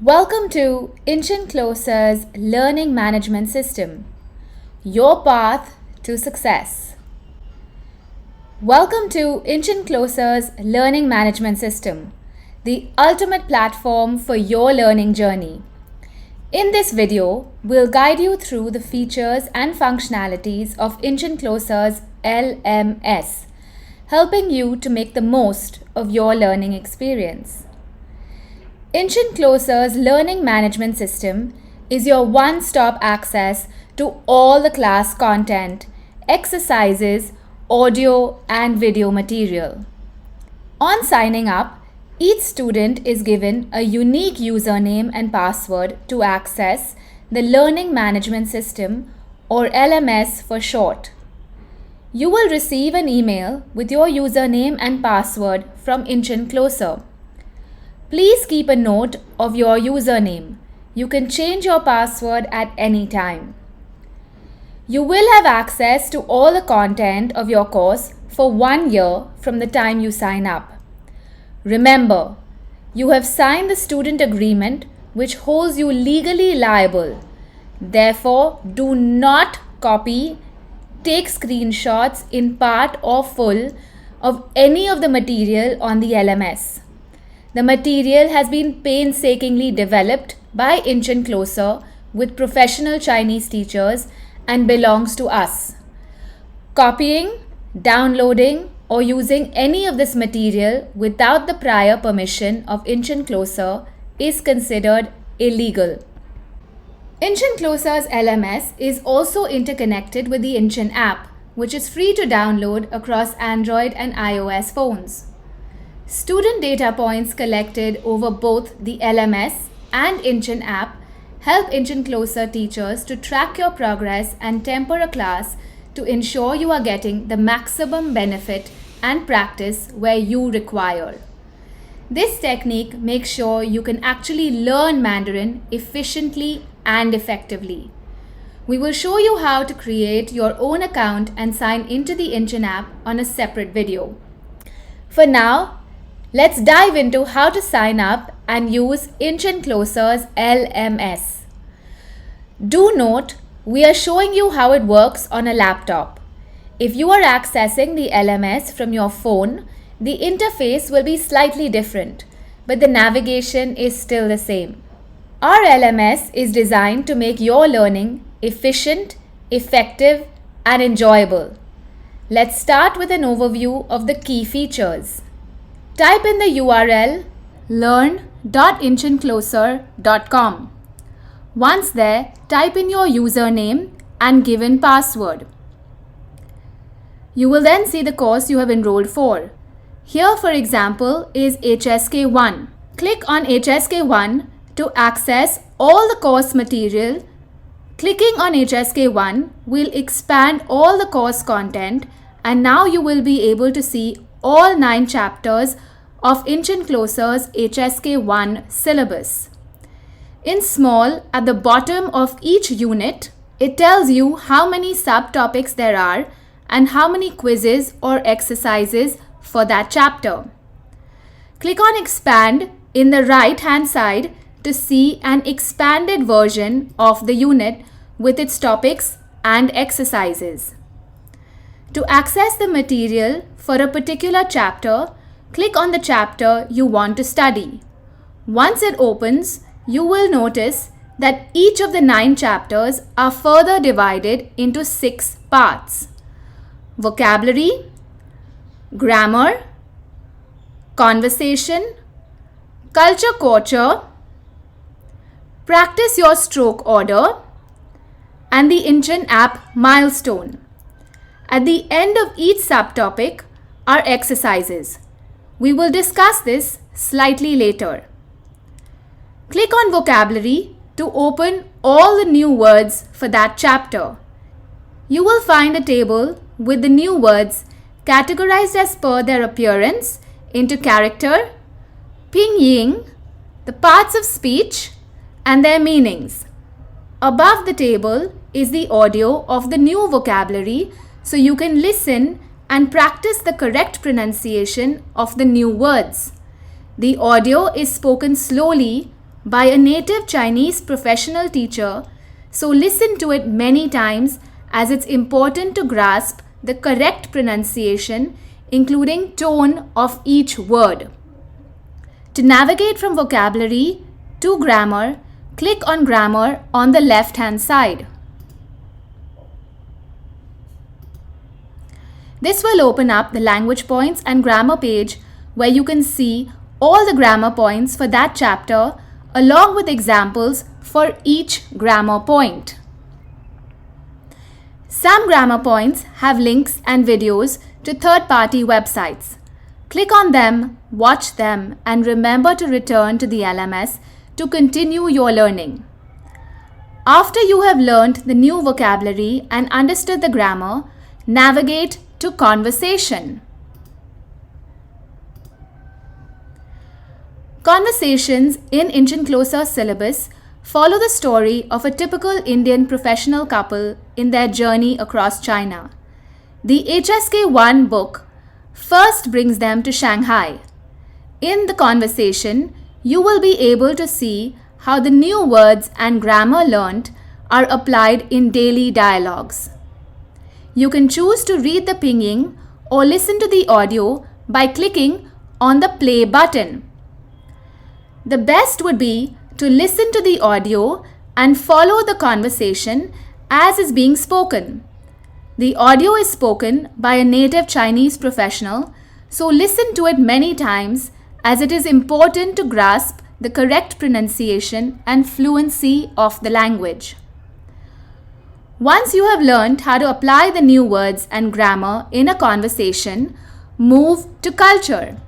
Welcome to Inchin Closers Learning Management System, your path to success. Welcome to Inchin Closers Learning Management System, the ultimate platform for your learning journey. In this video, we'll guide you through the features and functionalities of Inchin Closers LMS, helping you to make the most of your learning experience. Inchin Closers Learning Management System is your one-stop access to all the class content, exercises, audio and video material. On signing up, each student is given a unique username and password to access the Learning Management System, or LMS for short. You will receive an email with your username and password from Inchin Closer. Please keep a note of your username. You can change your password at any time. You will have access to all the content of your course for 1 year from the time you sign up. Remember, you have signed the student agreement which holds you legally liable. Therefore, do not copy, take screenshots in part or full of any of the material on the LMS. The material has been painstakingly developed by Inchin Closer with professional Chinese teachers and belongs to us. Copying, downloading, or using any of this material without the prior permission of Inchin Closer is considered illegal. Inchin Closer's LMS is also interconnected with the Inchin app, which is free to download across Android and iOS phones. Student data points collected over both the LMS and Inchin app help Inchin Closer teachers to track your progress and temper a class to ensure you are getting the maximum benefit and practice where you require. This technique makes sure you can actually learn Mandarin efficiently and effectively. We will show you how to create your own account and sign into the Inchin app on a separate video. For now, let's dive into how to sign up and use Inchin Closer's LMS. Do note, we are showing you how it works on a laptop. If you are accessing the LMS from your phone, the interface will be slightly different, but the navigation is still the same. Our LMS is designed to make your learning efficient, effective, and enjoyable. Let's start with an overview of the key features. Type in the URL learn.inchincloser.com. Once there, type in your username and given password. You will then see the course you have enrolled for. Here, for example, is HSK1. Click on HSK1 to access all the course material. Clicking on HSK1 will expand all the course content, and now you will be able to see all 9 chapters of Inchin Closer's HSK1 syllabus. In small, at the bottom of each unit, it tells you how many subtopics there are and how many quizzes or exercises for that chapter. Click on Expand in the right-hand side to see an expanded version of the unit with its topics and exercises. To access the material for a particular chapter, click on the chapter you want to study. Once it opens, you will notice that each of the 9 chapters are further divided into 6 parts: vocabulary, grammar, conversation, culture, practice your stroke order, and the Inchin app milestone. At the end of each subtopic are exercises. We will discuss this slightly later. Click on vocabulary to open all the new words for that chapter. You will find a table with the new words categorized as per their appearance into character, pinyin, the parts of speech, and their meanings. Above the table is the audio of the new vocabulary, so you can listen and practice the correct pronunciation of the new words. The audio is spoken slowly by a native Chinese professional teacher, so listen to it many times as it's important to grasp the correct pronunciation, including tone of each word. To navigate from vocabulary to grammar, click on Grammar on the left-hand side. This will open up the language points and grammar page where you can see all the grammar points for that chapter along with examples for each grammar point. Some grammar points have links and videos to third-party websites. Click on them, watch them, and remember to return to the LMS to continue your learning. After you have learned the new vocabulary and understood the grammar, navigate to conversation. Conversations in Inchin Closers syllabus follow the story of a typical Indian professional couple in their journey across China. The HSK1 book first brings them to Shanghai. In the conversation, you will be able to see how the new words and grammar learnt are applied in daily dialogues. You can choose to read the pinyin or listen to the audio by clicking on the play button. The best would be to listen to the audio and follow the conversation as is being spoken. The audio is spoken by a native Chinese professional, so listen to it many times as it is important to grasp the correct pronunciation and fluency of the language. Once you have learned how to apply the new words and grammar in a conversation, move to culture,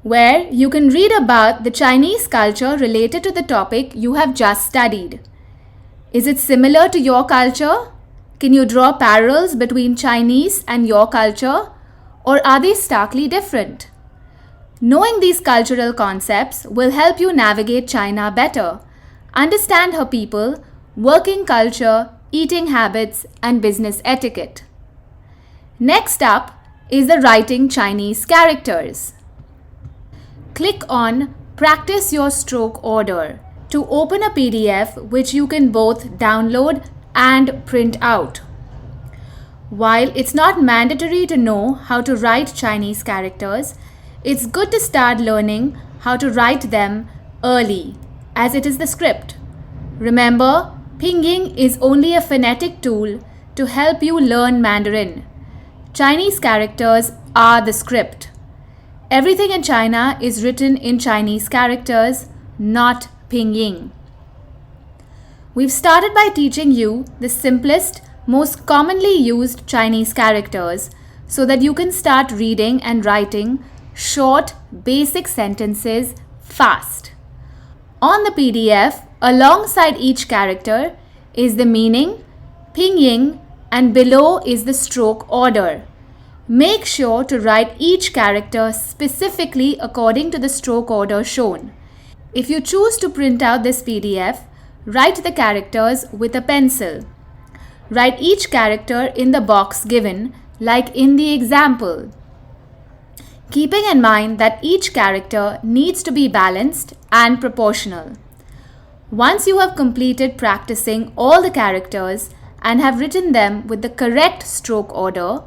where you can read about the Chinese culture related to the topic you have just studied. Is it similar to your culture? Can you draw parallels between Chinese and your culture? Or are they starkly different? Knowing these cultural concepts will help you navigate China better, understand her people, working culture, eating habits, and business etiquette. Next up is the writing Chinese characters. Click on Practice Your Stroke Order to open a PDF which you can both download and print out. While it's not mandatory to know how to write Chinese characters, it's good to start learning how to write them early, as it is the script. Remember, pinyin is only a phonetic tool to help you learn Mandarin. Chinese characters are the script. Everything in China is written in Chinese characters, not pinyin. We've started by teaching you the simplest, most commonly used Chinese characters so that you can start reading and writing short, basic sentences fast. On the PDF, alongside each character is the meaning, pinyin, and below is the stroke order. Make sure to write each character specifically according to the stroke order shown. If you choose to print out this PDF, write the characters with a pencil. Write each character in the box given, like in the example. Keeping in mind that each character needs to be balanced and proportional. Once you have completed practicing all the characters and have written them with the correct stroke order,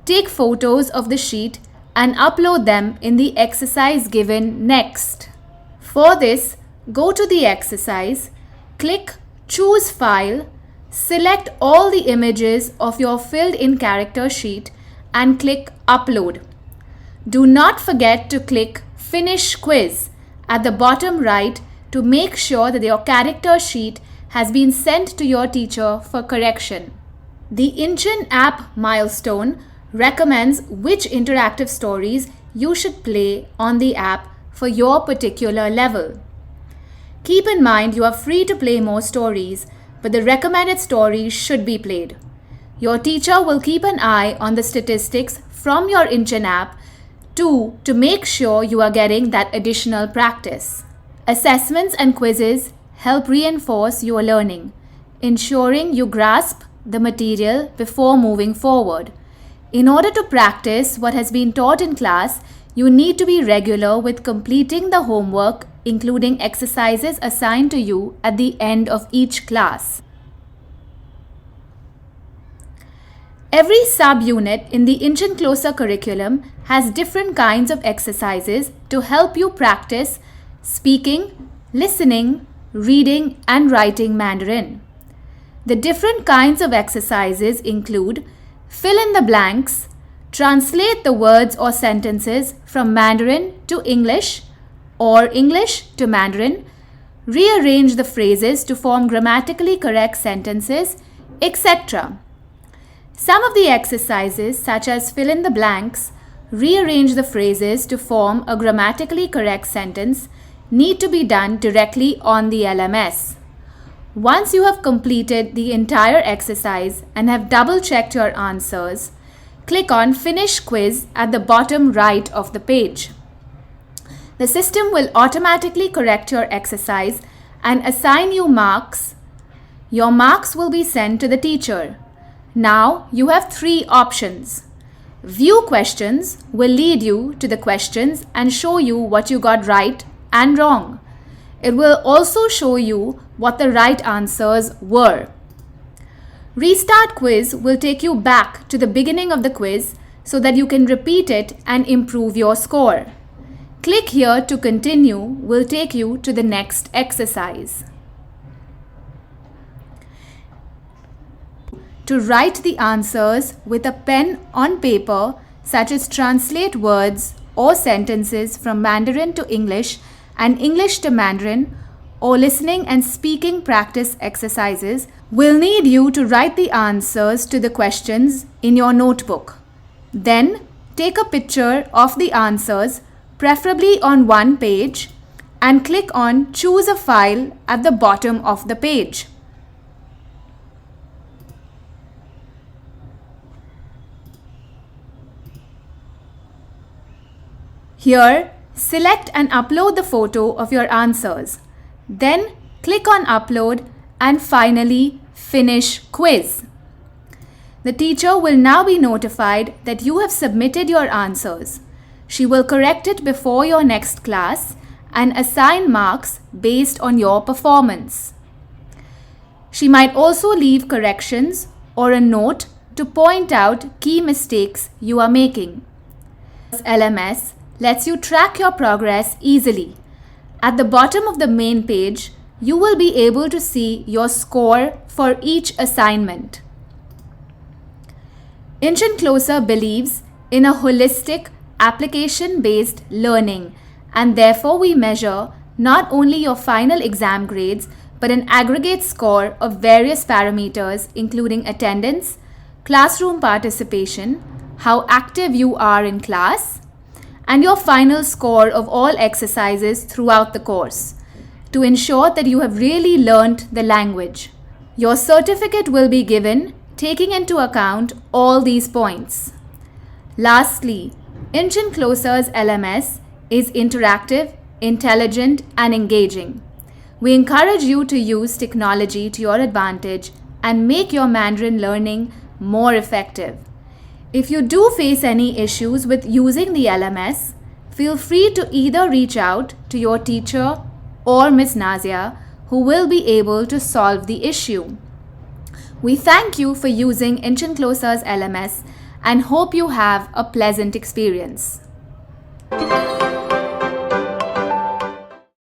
take photos of the sheet and upload them in the exercise given next. For this, go to the exercise, click Choose File, select all the images of your filled in character sheet and click Upload. Do not forget to click Finish Quiz at the bottom right to make sure that your character sheet has been sent to your teacher for correction. The Inchin app milestone recommends which interactive stories you should play on the app for your particular level. Keep in mind you are free to play more stories, but the recommended stories should be played. Your teacher will keep an eye on the statistics from your Inchin app to make sure you are getting that additional practice. Assessments and quizzes help reinforce your learning, ensuring you grasp the material before moving forward. In order to practice what has been taught in class, You need to be regular with completing the homework, including exercises assigned to you at the end of each class. Every sub-unit in the Inchin Closer curriculum has different kinds of exercises to help you practice speaking, listening, reading, and writing Mandarin. The different kinds of exercises include fill in the blanks, translate the words or sentences from Mandarin to English or English to Mandarin, rearrange the phrases to form grammatically correct sentences, etc. Some of the exercises, such as fill in the blanks, rearrange the phrases to form a grammatically correct sentence, need to be done directly on the LMS. Once you have completed the entire exercise and have double-checked your answers, click on Finish Quiz at the bottom right of the page. The system will automatically correct your exercise and assign you marks. Your marks will be sent to the teacher. Now you have three options. View questions will lead you to the questions and show you what you got right and wrong. It will also show you what the right answers were. Restart quiz will take you back to the beginning of the quiz so that you can repeat it and improve your score. Click here to continue will take you to the next exercise. To write the answers with a pen on paper, such as translate words or sentences from Mandarin to English and English to Mandarin, or listening and speaking practice exercises, will need you to write the answers to the questions in your notebook. Then take a picture of the answers, preferably on one page, and click on Choose a file at the bottom of the page. Here, select and upload the photo of your answers. Then click on Upload and finally Finish Quiz. The teacher will now be notified that you have submitted your answers. She will correct it before your next class and assign marks based on your performance. She might also leave corrections or a note to point out key mistakes you are making. LMS lets you track your progress easily. At the bottom of the main page, you will be able to see your score for each assignment. Inchin Closer believes in a holistic, application-based learning, and therefore we measure not only your final exam grades but an aggregate score of various parameters including attendance, classroom participation, how active you are in class, and your final score of all exercises throughout the course to ensure that you have really learnt the language. Your certificate will be given taking into account all these points. Lastly, Inchin Closers LMS is interactive, intelligent, and engaging. We encourage you to use technology to your advantage and make your Mandarin learning more effective. If you do face any issues with using the LMS, feel free to either reach out to your teacher or Ms. Nazia, who will be able to solve the issue. We thank you for using Inchin Closers LMS and hope you have a pleasant experience.